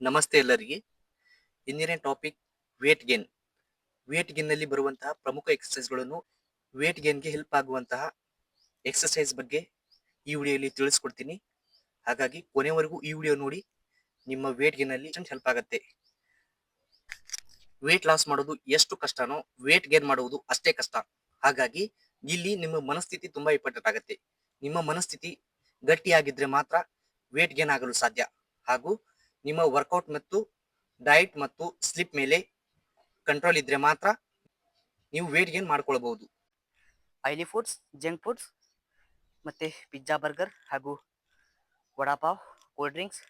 ನಮಸ್ತೆ ಎಲ್ಲರಿಗೆ. ಇಂದಿನ topic weight gain. Weight gain ನಲ್ಲಿ ಬರುವಂತಹ ಪ್ರಮುಖ ಎಕ್ಸರ್ಸೈಸ್ಗಳನ್ನು, ವೇಟ್ ಗೇನ್ಗೆ ಹೆಲ್ಪ್ ಆಗುವಂತಹ ಎಕ್ಸರ್ಸೈಸ್ ಬಗ್ಗೆ ಈ ವಿಡಿಯೋಲಿ ತಿಳಿಸ್ಕೊಡ್ತೀನಿ. ಹಾಗಾಗಿ ಕೊನೆವರೆಗೂ ಈ ವಿಡಿಯೋ ನೋಡಿ, ನಿಮ್ಮ ವೇಟ್ ಗೇನ್ ಅಲ್ಲಿ ಹೆಲ್ಪ್ ಆಗುತ್ತೆ. ವೇಟ್ ಲಾಸ್ ಮಾಡೋದು ಎಷ್ಟು ಕಷ್ಟನೋ ವೇಟ್ ಗೇನ್ ಮಾಡುವುದು ಅಷ್ಟೇ ಕಷ್ಟ. ಹಾಗಾಗಿ ಇಲ್ಲಿ ನಿಮ್ಮ ಮನಸ್ಥಿತಿ ತುಂಬಾ ಇಂಪಾರ್ಟೆಂಟ್ ಆಗುತ್ತೆ. ನಿಮ್ಮ ಮನಸ್ಥಿತಿ ಗಟ್ಟಿಯಾಗಿದ್ರೆ ಮಾತ್ರ ವೇಟ್ ಗೇನ್ ಆಗಲು ಸಾಧ್ಯ. ಹಾಗೂ ನಿಮ್ಮ ವರ್ಕೌಟ್ ಮತ್ತು ಡಯಟ್ ಮತ್ತು ಸ್ಲಿಪ್ ಮೇಲೆ ಕಂಟ್ರೋಲ್ ಇದ್ರೆ ಮಾತ್ರ ನೀವು ವೇಟ್ ಗೇನ್ ಮಾಡ್ಕೊಳ್ಬಹುದು. ಆಯಿಲಿ ಫುಡ್ಸ್, ಜಂಕ್ ಫುಡ್ಸ್ ಮತ್ತು ಪಿಜ್ಜಾ, ಬರ್ಗರ್ ಹಾಗೂ ವಡಾಪಾವ್, ಕೋಲ್ಡ್ ಡ್ರಿಂಕ್ಸ್,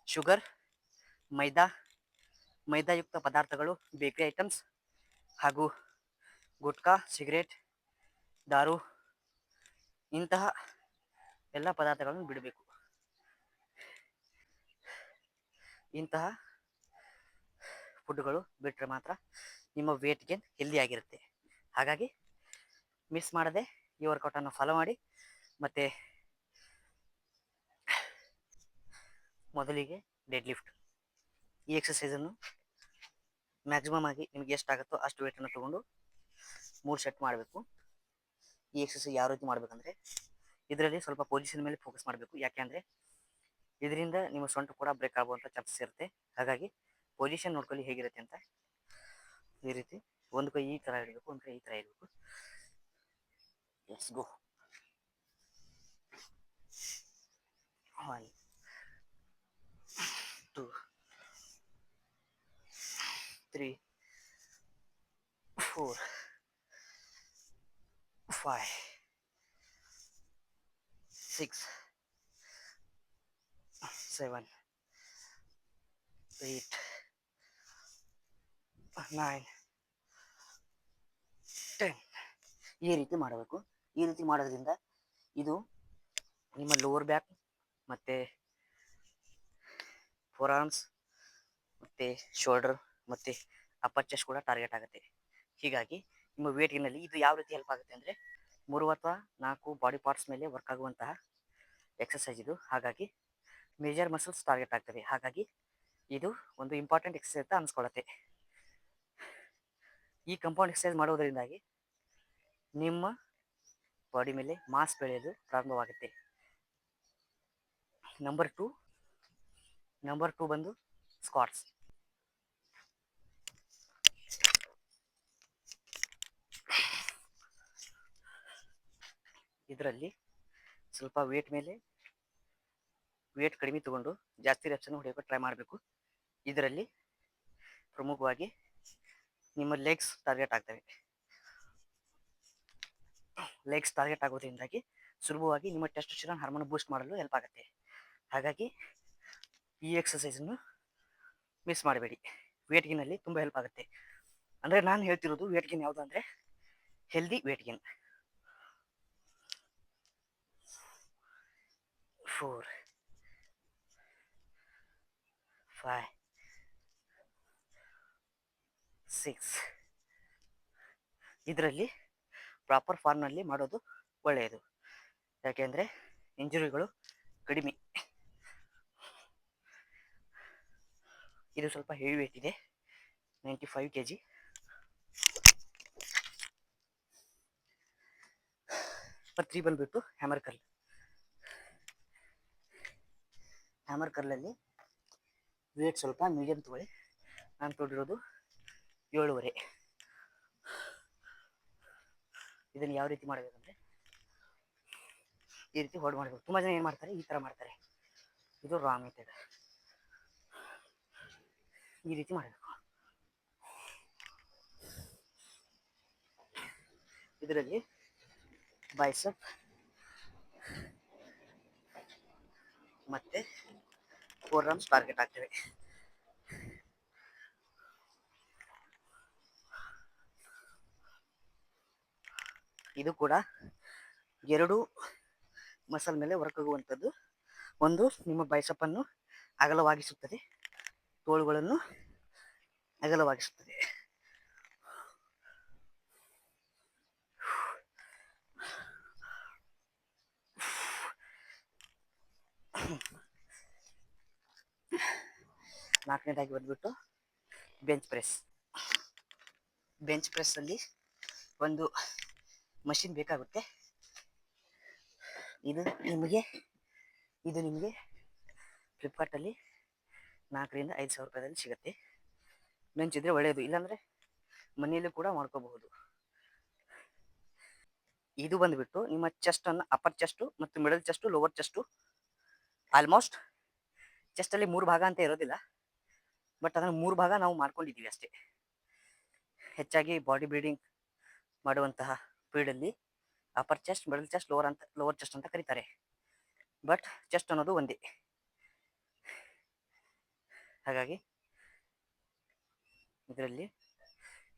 ಶುಗರ್, ಮೈದಾಯುಕ್ತ ಪದಾರ್ಥಗಳು, ಬೇಕರಿ ಐಟಮ್ಸ್ ಹಾಗೂ ಗುಟ್ಕಾ, ಸಿಗರೇಟ್, ದಾರು ಇಂತಹ ಎಲ್ಲ ಪದಾರ್ಥಗಳನ್ನು ಬಿಡಬೇಕು. ಇಂತಹ ಫುಡ್ಗಳು ಬಿಟ್ಟರೆ ಮಾತ್ರ ನಿಮ್ಮ ವೇಟ್ ಗೇನ್ ಹೆಲ್ದಿಯಾಗಿರುತ್ತೆ. ಹಾಗಾಗಿ ಮಿಸ್ ಮಾಡದೆ ಈ ವರ್ಕೌಟನ್ನು ಫಾಲೋ ಮಾಡಿ. ಮತ್ತು ಮೊದಲಿಗೆ ಡೆಡ್ ಲಿಫ್ಟ್, ಈ ಎಕ್ಸಸೈಸನ್ನು ಮ್ಯಾಕ್ಸಿಮಮ್ ಆಗಿ ನಿಮಗೆ ಎಷ್ಟಾಗುತ್ತೋ ಅಷ್ಟು ವೇಟನ್ನು ತೊಗೊಂಡು 3 ಸೆಟ್ ಮಾಡಬೇಕು. ಈ ಎಕ್ಸಸೈಸ್ ಯಾವ ರೀತಿ ಮಾಡಬೇಕಂದ್ರೆ, ಇದರಲ್ಲಿ ಸ್ವಲ್ಪ ಪೊಸಿಷನ್ ಮೇಲೆ ಫೋಕಸ್ ಮಾಡಬೇಕು. ಯಾಕೆ ಅಂದರೆ ಇದರಿಂದ ನಿಮ್ಮ ಸೊಂಟ ಕೂಡ ಬ್ರೇಕ್ ಆಗುವಂಥ ಚಾನ್ಸಸ್ ಇರುತ್ತೆ. ಹಾಗಾಗಿ ಪೊಸಿಷನ್ ನೋಡ್ಕೊಳ್ಳಿ ಹೇಗಿರುತ್ತೆ ಅಂತ. ಈ ರೀತಿ ಒಂದು ಕೈ ಈ ಥರ ಇಡಬೇಕು, ಒಂದು ಕೈ ಈ ಥರ ಇರಬೇಕು. Let's go. 1 2 3 4 5 6 7 8 9 10. ಈ ರೀತಿ ಮಾಡಬೇಕು. ಈ ರೀತಿ ಮಾಡೋದ್ರಿಂದ ಇದು ನಿಮ್ಮ ಲೋವರ್ ಬ್ಯಾಕ್ ಮತ್ತು ಫೋರ್ ಆರ್ಮ್ಸ್ ಮತ್ತು ಶೋಲ್ಡರ್ ಮತ್ತು ಅಪ್ಪರ್ ಚೆಸ್ಟ್ ಕೂಡ ಟಾರ್ಗೆಟ್ ಆಗುತ್ತೆ. ಹೀಗಾಗಿ ನಿಮ್ಮ ವೇಟ್ ಗೇನಲ್ಲಿ ಇದು ಯಾವ ರೀತಿ ಹೆಲ್ಪ್ ಆಗುತ್ತೆ ಅಂದರೆ 3 ಅಥವಾ 4 ಬಾಡಿ ಪಾರ್ಟ್ಸ್ ಮೇಲೆ ವರ್ಕ್ ಆಗುವಂತಹ ಎಕ್ಸಸೈಸ್ ಇದು. ಹಾಗಾಗಿ ಮೇಜರ್ ಮಸಲ್ಸ್ ಟಾರ್ಗೆಟ್ ಆಗ್ತವೆ. ಹಾಗಾಗಿ ಇದು ಒಂದು ಇಂಪಾರ್ಟೆಂಟ್ ಎಕ್ಸಸೈಸ್ ಅಂತ ಅನಿಸ್ಕೊಳ್ಳುತ್ತೆ. ಈ ಕಂಪೌಂಡ್ ಎಕ್ಸಸೈಸ್ ಮಾಡೋದರಿಂದಾಗಿ ನಿಮ್ಮ ಬಾಡಿ ಮೇಲೆ ಮಾಸ್ ಬೆಳೆಯೋದು ಪ್ರಾರಂಭವಾಗುತ್ತೆ. ನಂಬರ್ ಟು ಬಂದು ಸ್ಕ್ವಾಟ್ಸ್. ಇದರಲ್ಲಿ ಸ್ವಲ್ಪ ವೇಟ್ ಕಡಿಮೆ ತಗೊಂಡು ಜಾಸ್ತಿ ರೆಪ್ಸನ್ನು ಹೊಡೆಯೋಕೆ ಟ್ರೈ ಮಾಡಬೇಕು. ಇದರಲ್ಲಿ ಪ್ರಮುಖವಾಗಿ ನಿಮ್ಮ ಲೆಗ್ಸ್ ಟಾರ್ಗೆಟ್ ಆಗ್ತವೆ. ಲೆಗ್ಸ್ ಟಾರ್ಗೆಟ್ ಆಗೋದ್ರಿಂದಾಗಿ ಸುಲಭವಾಗಿ ನಿಮ್ಮ ಟೆಸ್ಟೋಸ್ಟೆರಾನ್ ಹಾರ್ಮೋನ್ ಬೂಸ್ಟ್ ಮಾಡಲು ಹೆಲ್ಪ್ ಆಗುತ್ತೆ. ಹಾಗಾಗಿ ಈ ಎಕ್ಸಸೈಸನ್ನು ಮಿಸ್ ಮಾಡಬೇಡಿ. ವೇಟ್ ಗೇನಲ್ಲಿ ತುಂಬ ಹೆಲ್ಪ್ ಆಗುತ್ತೆ. ಅಂದರೆ ನಾನು ಹೇಳ್ತಿರೋದು ವೇಟ್ ಗೇನ್ ಯಾವುದು ಅಂದರೆ ಹೆಲ್ದಿ ವೇಟ್ ಗೇನ್. 4 5 6. ಇದರಲ್ಲಿ ಪ್ರಾಪರ್ ಫಾರ್ಮ್ನಲ್ಲಿ ಮಾಡೋದು ಒಳ್ಳೆಯದು. ಯಾಕೆಂದರೆ ಇಂಜುರಿಗಳು ಕಡಿಮೆ. ಇದು ಸ್ವಲ್ಪ ಹೆವಿ ವೇಟ್ ಇದೆ, 95 kg. ನಂಬರ್ 3 ಬಂದುಬಿಟ್ಟು ಹ್ಯಾಮರ್ ಕರ್ಲಲ್ಲಿ ವೇಟ್ ಸ್ವಲ್ಪ ಮೀಡಿಯಮ್ ತೊಗೊಳ್ಳಿ. ನಾನು ತೊಗೊಂಡಿರೋದು 7.5. ಇದನ್ನು ಯಾವ ರೀತಿ ಮಾಡಬೇಕಂದ್ರೆ ಈ ರೀತಿ ಹೋಲ್ಡ್ ಮಾಡಬೇಕು. ತುಂಬ ಜನ ಏನು ಮಾಡ್ತಾರೆ, ಈ ಥರ ಮಾಡ್ತಾರೆ. ಇದು ರಾಂಗ್ ಮೆಥಡ್. ಈ ರೀತಿ ಮಾಡಬೇಕು. ಇದರಲ್ಲಿ ಬೈಸೆಪ್ ಮತ್ತು ಫೋರ್ ಆರ್ಮ್ಸ್ ಟಾರ್ಗೆಟ್ ಆಗ್ತವೆ. ಇದು ಕೂಡ 2 ಮಸಲ್ ಮೇಲೆ ವರ್ಕ್ ಆಗುವಂಥದ್ದು. ಒಂದು ನಿಮ್ಮ ಬೈಸೆಪ್ಪನ್ನು ಅಗಲವಾಗಿಸುತ್ತದೆ, ತೋಳುಗಳನ್ನು ಅಗಲವಾಗಿಸುತ್ತದೆ. ನಾಲ್ಕನೇದಾಗಿ ಬಂದ್ಬಿಟ್ಟು ಬೆಂಚ್ ಪ್ರೆಸ್. ಬೆಂಚ್ ಪ್ರೆಸ್ಸಲ್ಲಿ ಒಂದು ಮಷಿನ್ ಬೇಕಾಗುತ್ತೆ. ಇದು ನಿಮಗೆ ಫ್ಲಿಪ್ಕಾರ್ಟಲ್ಲಿ 4 ರಿಂದ 5 ಸಾವಿರ ರೂಪಾಯಿದಲ್ಲಿ ಸಿಗುತ್ತೆ. ಬೆಂಚ್ ಇದ್ದರೆ ಒಳ್ಳೆಯದು, ಇಲ್ಲಾಂದರೆ ಮನೆಯಲ್ಲೂ ಕೂಡ ಮಾಡ್ಕೋಬಹುದು. ಇದು ಬಂದುಬಿಟ್ಟು ನಿಮ್ಮ ಚೆಸ್ಟನ್ನು, ಅಪ್ಪರ್ ಚೆಸ್ಟು ಮತ್ತು middle chest, lower chest, almost ಚೆಸ್ಟಲ್ಲಿ 3 ಭಾಗ ಅಂತ ಇರೋದಿಲ್ಲ, ಬಟ್ ಅದನ್ನು 3 ಭಾಗ ನಾವು ಮಾಡ್ಕೊಂಡಿದ್ದೀವಿ ಅಷ್ಟೇ. ಹೆಚ್ಚಾಗಿ ಬಾಡಿ ಬಿಲ್ಡಿಂಗ್ ಮಾಡುವಂತಹ ಫೀಲ್ಡಲ್ಲಿ upper chest, middle chest, lower chest ಅಂತ ಕರೀತಾರೆ. ಬಟ್ ಚೆಸ್ಟ್ ಅನ್ನೋದು ಒಂದೇ. ಹಾಗಾಗಿ ಇದರಲ್ಲಿ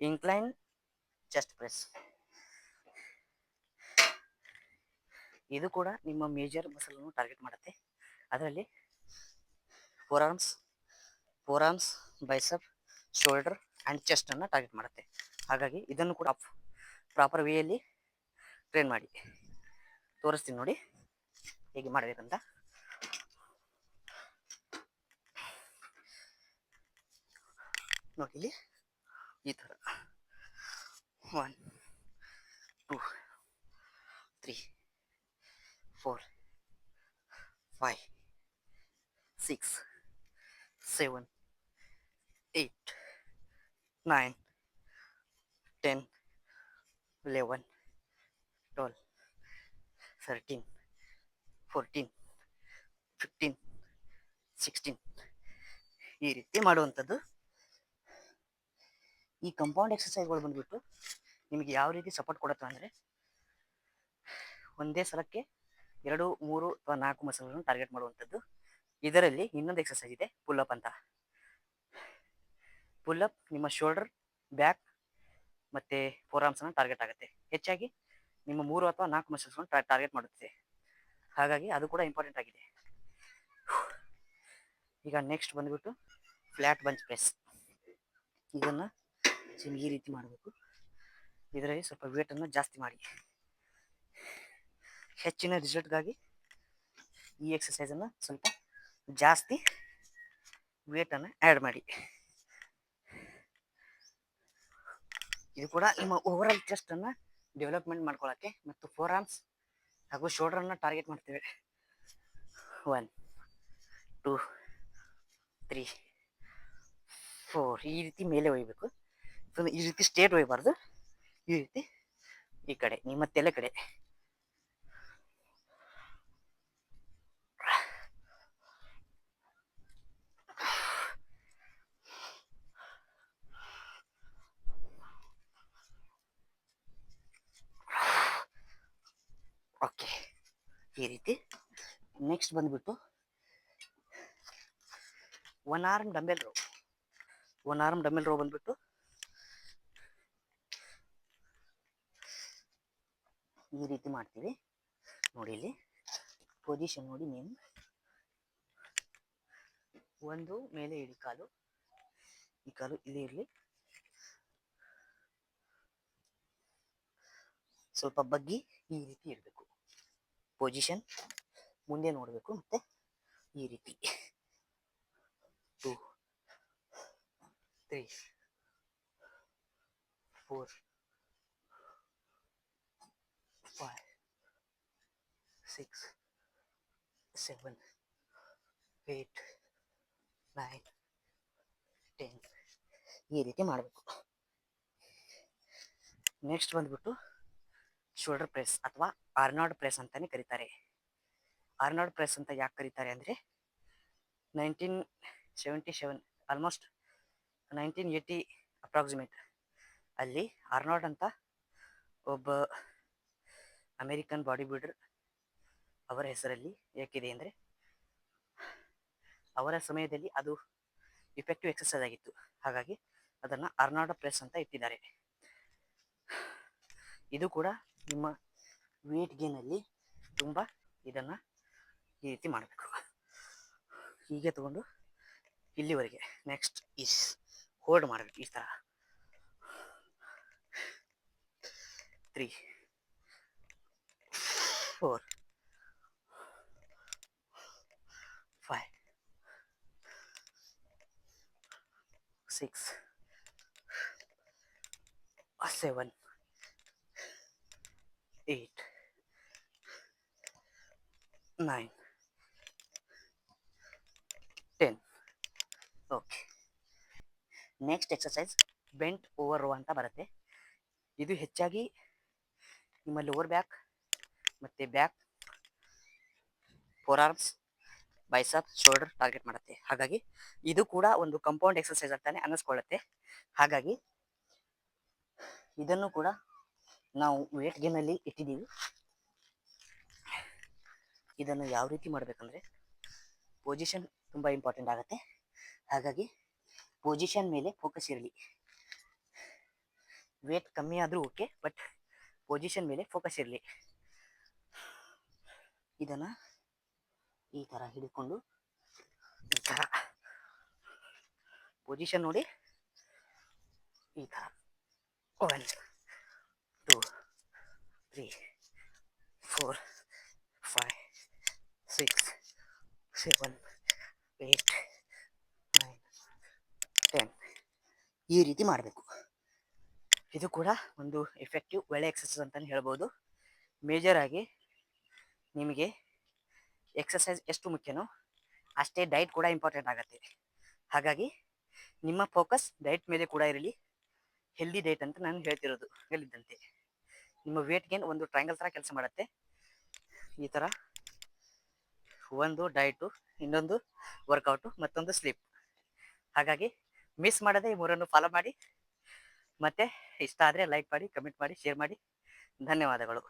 ಇನ್ಕ್ಲೈನ್ ಚೆಸ್ಟ್ ಪ್ರೆಸ್, ಇದು ಕೂಡ ನಿಮ್ಮ ಮೇಜರ್ ಮಸಲನ್ನು ಟಾರ್ಗೆಟ್ ಮಾಡುತ್ತೆ. ಅದರಲ್ಲಿ forearms, bicep, shoulder and ಚೆಸ್ಟನ್ನು ಟಾರ್ಗೆಟ್ ಮಾಡುತ್ತೆ. ಹಾಗಾಗಿ ಇದನ್ನು ಕೂಡ ಪ್ರಾಪರ್ ವೇಯಲ್ಲಿ ಟ್ರೈನ್ ಮಾಡಿ. ತೋರಿಸ್ತೀನಿ ನೋಡಿ ಹೇಗೆ ಮಾಡಬೇಕಂತ. ನೋಡಿ ಇಲ್ಲಿ ಈ ಥರ 1 2 3 4 5 6 7 8 9 10 11 12 13 14 15 16 ಈ ರೀತಿ ಮಾಡುವಂಥದ್ದು. ಈ ಕಂಪೌಂಡ್ ಎಕ್ಸಸೈಸ್ಗಳು ಬಂದುಬಿಟ್ಟು ನಿಮಗೆ ಯಾವ ರೀತಿ ಸಪೋರ್ಟ್ ಕೊಡುತ್ತೆ ಅಂದರೆ, ಒಂದೇ ಸಲಕ್ಕೆ 2, 3 ಅಥವಾ 4 ಮಸಲ್ಗಳನ್ನು ಟಾರ್ಗೆಟ್ ಮಾಡುವಂಥದ್ದು. ಇದರಲ್ಲಿ ಇನ್ನೊಂದು ಎಕ್ಸಸೈಸ್ ಇದೆ, ಪುಲ್ಲಪ್ ಅಂತ. ಪುಲ್ಲಪ್ ನಿಮ್ಮ ಶೋಲ್ಡರ್, ಬ್ಯಾಕ್ ಮತ್ತು ಫೋರ್ ಆರ್ಮ್ಸನ್ನು ಟಾರ್ಗೆಟ್ ಆಗುತ್ತೆ. ಹೆಚ್ಚಾಗಿ ನಿಮ್ಮ 3 ಅಥವಾ 4 ಮಸಲ್ಸ್ಗಳನ್ನು ಟಾರ್ಗೆಟ್ ಮಾಡುತ್ತೆ. ಹಾಗಾಗಿ ಅದು ಕೂಡ ಇಂಪಾರ್ಟೆಂಟ್ ಆಗಿದೆ. ಈಗ ನೆಕ್ಸ್ಟ್ ಬಂದುಬಿಟ್ಟು ಫ್ಲ್ಯಾಟ್ ಬಂಚ್ ಪ್ರೆಸ್. ಇದನ್ನು ಈ ರೀತಿ ಮಾಡಬೇಕು. ಇದರಲ್ಲಿ ಸ್ವಲ್ಪ ವೇಟನ್ನು ಜಾಸ್ತಿ ಮಾಡಿ. ಹೆಚ್ಚಿನ ರಿಸಲ್ಟ್ಗಾಗಿ ಈ ಎಕ್ಸಸೈಸನ್ನು ಸ್ವಲ್ಪ ಜಾಸ್ತಿ ವೇಟನ್ನು ಆ್ಯಡ್ ಮಾಡಿ. ಇದು ಕೂಡ ನಿಮ್ಮ ಓವರಾಲ್ ಚೆಸ್ಟನ್ನು ಡೆವಲಪ್ಮೆಂಟ್ ಮಾಡ್ಕೊಳ್ಳೋಕ್ಕೆ ಮತ್ತು ಫೋರ್ ಆರ್ಮ್ಸ್ ಹಾಗೂ ಶೋಲ್ಡರನ್ನು ಟಾರ್ಗೆಟ್ ಮಾಡ್ತೇವೆ. 1 2 3 4 ಈ ರೀತಿ ಮೇಲೆ ಒಯ್ಯಬೇಕು. ಈ ರೀತಿ ಸ್ಟ್ರೇಟ್ ಒಯ್ಯಬಾರ್ದು, ಈ ರೀತಿ ಈ ಕಡೆ ನಿಮ್ಮ ತಲೆ ಕಡೆ. ಓಕೆ, ಈ ರೀತಿ. ನೆಕ್ಸ್ಟ್ ಬಂದುಬಿಟ್ಟು ಒನ್ ಆರ್ಮ್ ಡಂಬೆಲ್ ರೋ ಬಂದುಬಿಟ್ಟು ಈ ರೀತಿ ಮಾಡ್ತೀವಿ. ನೋಡಿ ಇಲ್ಲಿ ಪೊಸಿಷನ್ ನೋಡಿ ನೀವು. ಒಂದು ಮೇಲೆ ಇಡಿ ಕಾಲು, ಈ ಕಾಲು ಇಲ್ಲಿ ಇರಲಿ. ಸ್ವಲ್ಪ ಬಗ್ಗಿ ಈ ರೀತಿ ಇರಬೇಕು. ಪೊಸಿಷನ್ ಮುಂದೆ ನೋಡಬೇಕು. ಮತ್ತೆ ಈ ರೀತಿ 2 3 4 5 6 7 8 9 10 ಈ ರೀತಿ ಮಾಡಬೇಕು. ನೆಕ್ಸ್ಟ್ ಬಂದ್ಬಿಟ್ಟು ಶೋಲ್ಡರ್ ಪ್ರೆಸ್ ಅಥವಾ ಆರ್ನಾಲ್ಡ್ ಪ್ರೆಸ್ ಅಂತಾನೆ ಕರೀತಾರೆ. ಆರ್ನಾಲ್ಡ್ ಪ್ರೆಸ್ ಅಂತ ಯಾಕೆ ಕರೀತಾರೆ ಅಂದರೆ, 1977 ಆಲ್ಮೋಸ್ಟ್ 1980 ಅಪ್ರಾಕ್ಸಿಮೇಟ್ ಅಲ್ಲಿ ಆರ್ನಾಲ್ಡ್ ಅಂತ ಒಬ್ಬ ಅಮೇರಿಕನ್ ಬಾಡಿ ಬಿಲ್ಡರ್ ಅವರ ಹೆಸರಲ್ಲಿ ಯಾಕಿದೆ ಅಂದರೆ, ಅವರ ಸಮಯದಲ್ಲಿ ಅದು ಇಫೆಕ್ಟಿವ್ ಎಕ್ಸಸೈಸ್ ಆಗಿತ್ತು. ಹಾಗಾಗಿ ಅದನ್ನು ಆರ್ನಾಲ್ಡ್ ಪ್ರೆಸ್ ಅಂತ ಇಟ್ಟಿದ್ದಾರೆ. ಇದು ಕೂಡ ನಿಮ್ಮ ವೇಟ್ ಗೇನಲ್ಲಿ ತುಂಬ ಇದನ್ನು ಈ ರೀತಿ ಮಾಡಬೇಕು. ಹೀಗೆ ತಗೊಂಡು ಇಲ್ಲಿವರೆಗೆ. ನೆಕ್ಸ್ಟ್ ಈಸ್ ಹೋಲ್ಡ್ ಮಾಡಬೇಕು ಈ ಥರ. 3 4 5 6 7 8 9 10. Okay, next exercise bent over row ಅಂತ ಬರುತ್ತೆ. ಇದು ಹೆಚ್ಚಾಗಿ ನಿಮ್ಮ ಲೋವರ್ ಬ್ಯಾಕ್ ಮತ್ತು back, forearms, bicep, shoulder target ಮಾಡುತ್ತೆ. ಹಾಗಾಗಿ ಇದು ಕೂಡ ಒಂದು ಕಂಪೌಂಡ್ ಎಕ್ಸಸೈಸ್ ಅಂತಾನೆ ಅನ್ನಿಸ್ಕೊಳ್ಳುತ್ತೆ. ಹಾಗಾಗಿ ಇದನ್ನು ಕೂಡ ನಾವು ವೇಟ್ ಗೇನಲ್ಲಿ ಇಟ್ಟಿದ್ದೀವಿ. ಇದನ್ನು ಯಾವ ರೀತಿ ಮಾಡಬೇಕಂದ್ರೆ ಪೊಸಿಷನ್ ತುಂಬ ಇಂಪಾರ್ಟೆಂಟ್ ಆಗುತ್ತೆ. ಹಾಗಾಗಿ ಪೊಸಿಷನ್ ಮೇಲೆ ಫೋಕಸ್ ಇರಲಿ. ವೇಟ್ ಕಮ್ಮಿ ಆದರೂ ಓಕೆ, ಬಟ್ ಪೊಸಿಷನ್ ಮೇಲೆ ಫೋಕಸ್ ಇರಲಿ. ಇದನ್ನು ಈ ಥರ ಹಿಡ್ಕೊಂಡು ಈ ಥರ ಪೊಸಿಷನ್ ನೋಡಿ, ಈ ಥರ 1 2 3 4 5 6 7 8 9 10 ಈ ರೀತಿ ಮಾಡಬೇಕು. ಇದು ಕೂಡ ಒಂದು ಎಫೆಕ್ಟಿವ್ ಒಳ್ಳೆ ಎಕ್ಸಸೈಸ್ ಅಂತಲೇ ಹೇಳ್ಬೋದು. ಮೇಜರ್ ಆಗಿ ನಿಮಗೆ ಎಕ್ಸಸೈಸ್ ಎಷ್ಟು ಮುಖ್ಯನೋ ಅಷ್ಟೇ ಡೈಟ್ ಕೂಡ ಇಂಪಾರ್ಟೆಂಟ್ ಆಗುತ್ತೆ. ಹಾಗಾಗಿ ನಿಮ್ಮ ಫೋಕಸ್ ಡೈಟ್ ಮೇಲೆ ಕೂಡ ಇರಲಿ. ಹೆಲ್ದಿ ಡೈಟ್ ಅಂತ ನಾನು ಹೇಳ್ತಿರೋದು. ಹೇಳಿದ್ದಂತೆ ನಿಮ್ಮ ವೇಟ್ ಗೇನ್ ಒಂದು ಟ್ರಯಾಂಗಲ್ ಥರ ಕೆಲಸ ಮಾಡುತ್ತೆ. ಈ ಥರ ಒಂದು ಡೈಟು, ಇನ್ನೊಂದು ವರ್ಕೌಟು, ಮತ್ತೊಂದು ಸ್ಲೀಪ್. ಹಾಗಾಗಿ ಮಿಸ್ ಮಾಡದೆ ಈ ಮೂರನ್ನು ಫಾಲೋ ಮಾಡಿ. ಮತ್ತು ಇಷ್ಟ ಆದರೆ ಲೈಕ್ ಮಾಡಿ, ಕಮೆಂಟ್ ಮಾಡಿ, ಶೇರ್ ಮಾಡಿ. ಧನ್ಯವಾದಗಳು.